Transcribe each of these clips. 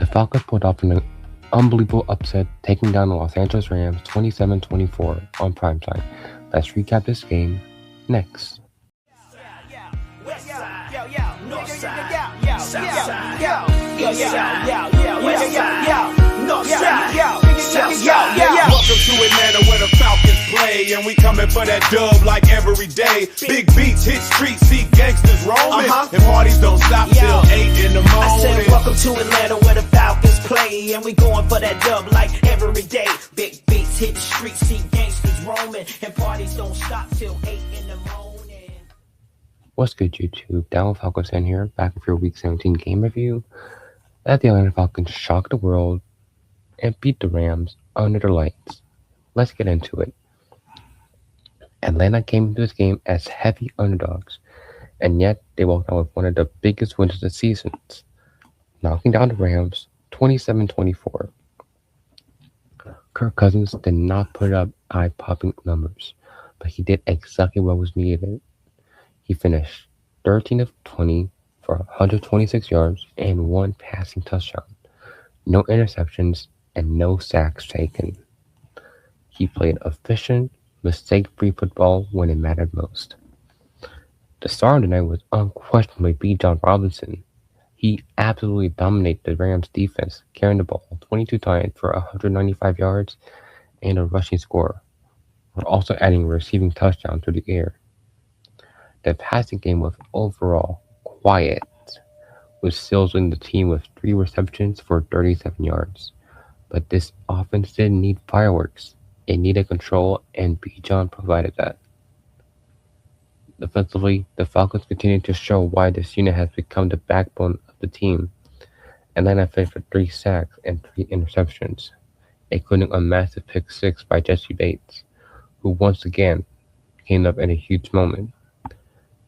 The Falcons pulled off an unbelievable upset, taking down the Los Angeles Rams 27-24 on primetime. Let's recap this game next. Welcome to Atlanta where the Falcons play, and we coming for that dub like every day. Big beats hit streets, see gangsters roaming, and parties don't stop till 8 in the morning. I said welcome to Atlanta where the Falcons play, and we going for that dub like every day. Big beats hit the streets, see gangsters roaming, and parties don't stop till 8 in the morning. What's good, YouTube? Down Falcons in here, back with your Week 17 game review. That the Atlanta Falcons shocked the world and beat the Rams under the lights. Let's get into it. Atlanta came into this game as heavy underdogs, and yet they walked out with one of the biggest wins of the season, knocking down the Rams 27-24. Kirk Cousins did not put up eye-popping numbers, but he did exactly what was needed. He finished 13 of 20 for 126 yards and 1 passing touchdown, no interceptions, and no sacks taken. He played efficient, mistake-free football when it mattered most. The star of the night was unquestionably Bijan Robinson. He absolutely dominated the Rams defense, carrying the ball 22 times for 195 yards and a rushing score. We're also adding a receiving touchdown to the air. The passing game was overall quiet, with Sills leading the team with 3 receptions for 37 yards. But this offense didn't need fireworks. It needed control, and Bijan provided that. Defensively, the Falcons continued to show why this unit has become the backbone of the team. Atlanta finished for 3 sacks and 3 interceptions, including a massive pick 6 by Jesse Bates, who once again came up in a huge moment.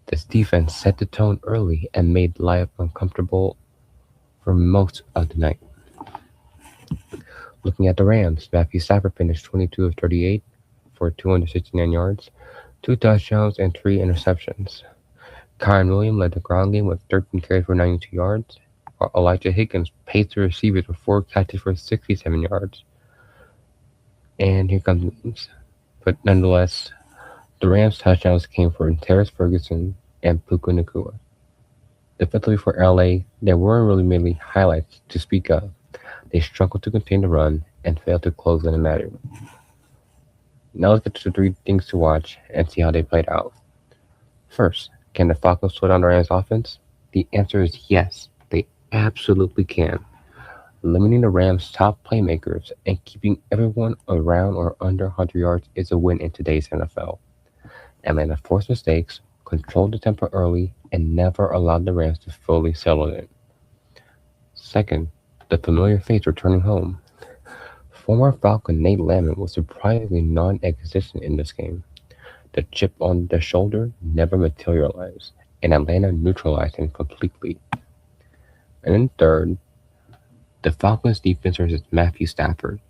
This defense set the tone early and made life uncomfortable for most of the night. Looking at the Rams, Matthew Stafford finished 22 of 38 for 269 yards, 2 touchdowns, and 3 interceptions. Kyron Williams led the ground game with 13 carries for 92 yards, while Elijah Higgins paced the receivers with 4 catches for 67 yards. And here comes the news. But nonetheless, the Rams' touchdowns came for Terrace Ferguson and Puka Nacua. Defensively for LA, there weren't really many highlights to speak of. They struggled to contain the run and failed to close in the matter. Now let's get to the 3 things to watch and see how they played out. First, can the Falcons slow down the Rams' offense? The answer is yes, they absolutely can. Limiting the Rams' top playmakers and keeping everyone around or under 100 yards is a win in today's NFL. Atlanta forced mistakes, controlled the tempo early, and never allowed the Rams to fully settle in. Second, the familiar face returning home. Former Falcon Nate Landman was surprisingly non-existent in this game. The chip on their shoulder never materialized, and Atlanta neutralized him completely. And then third, the Falcons defense versus Matthew Stafford.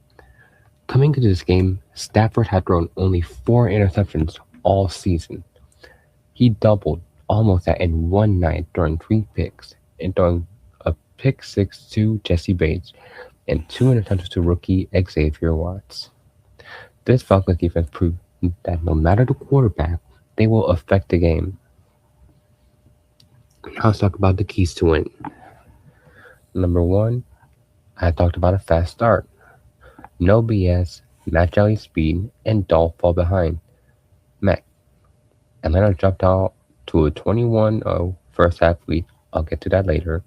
Coming into this game, Stafford had thrown only 4 interceptions all season. He doubled almost that in one night, throwing 3 picks and throwing a pick 6 to Jesse Bates and 2 interceptions to rookie Xavier Watts. This Falcons defense proved that no matter the quarterback, they will affect the game. Now let's talk about the keys to win. Number 1, I talked about a fast start. No BS, match alley speed, and don't fall behind. Met. Atlanta jumped out to a 21-0 first half lead. I'll get to that later.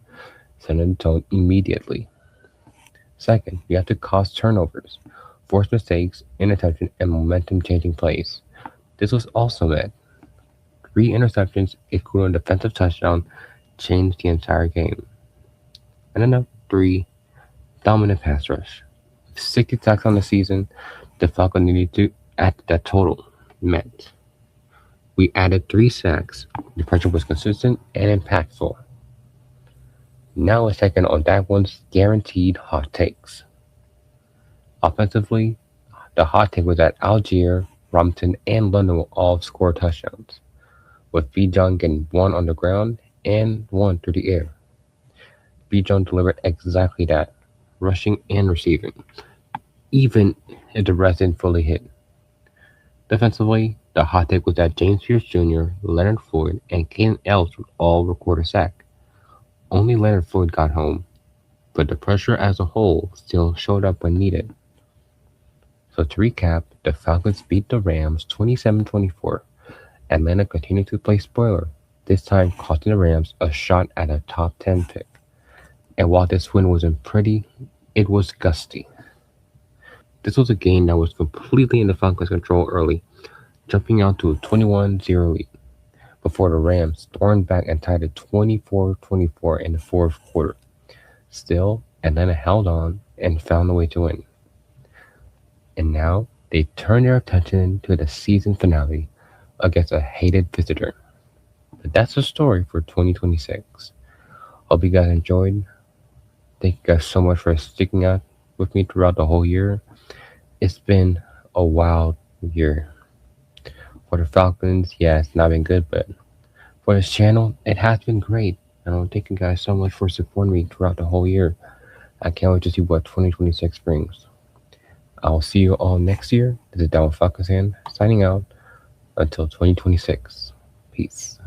Setting the tone immediately. Second, you have to cause turnovers, force mistakes, interception, and momentum-changing plays. This was also met. 3 interceptions, including a defensive touchdown, changed the entire game. And then number 3, dominant pass rush. 60 sacks on the season, the Falcons needed to add to that total. Met. We added 3 sacks. The pressure was consistent and impactful. Now let's check in on that one's guaranteed hot takes. Offensively, the hot take was that Algier, Robinson, and London will all score touchdowns, with Bijan getting 1 on the ground and 1 through the air. Bijan delivered exactly that, rushing and receiving, even if the rest didn't fully hit. Defensively, the hot take was that James Pierce Jr., Leonard Floyd, and Caden Ellis would all record a sack. Only Leonard Floyd got home, but the pressure as a whole still showed up when needed. So to recap, the Falcons beat the Rams 27-24. Atlanta continued to play spoiler, this time costing the Rams a shot at a top 10 pick. And while this win wasn't pretty, it was gusty. This was a game that was completely in the Falcons' control early, jumping out to a 21-0 lead before the Rams stormed back and tied it 24-24 in the fourth quarter. Still, Atlanta held on and found a way to win. And now they turn their attention to the season finale against a hated visitor. But that's the story for 2026. Hope you guys enjoyed. Thank you guys so much for sticking out with me throughout the whole year. It's been a wild year. For the Falcons, yeah, it's not been good, but for this channel, it has been great. And I want to thank you guys so much for supporting me throughout the whole year. I can't wait to see what 2026 brings. I'll see you all next year. This is Down with Falcons signing out until 2026. Peace.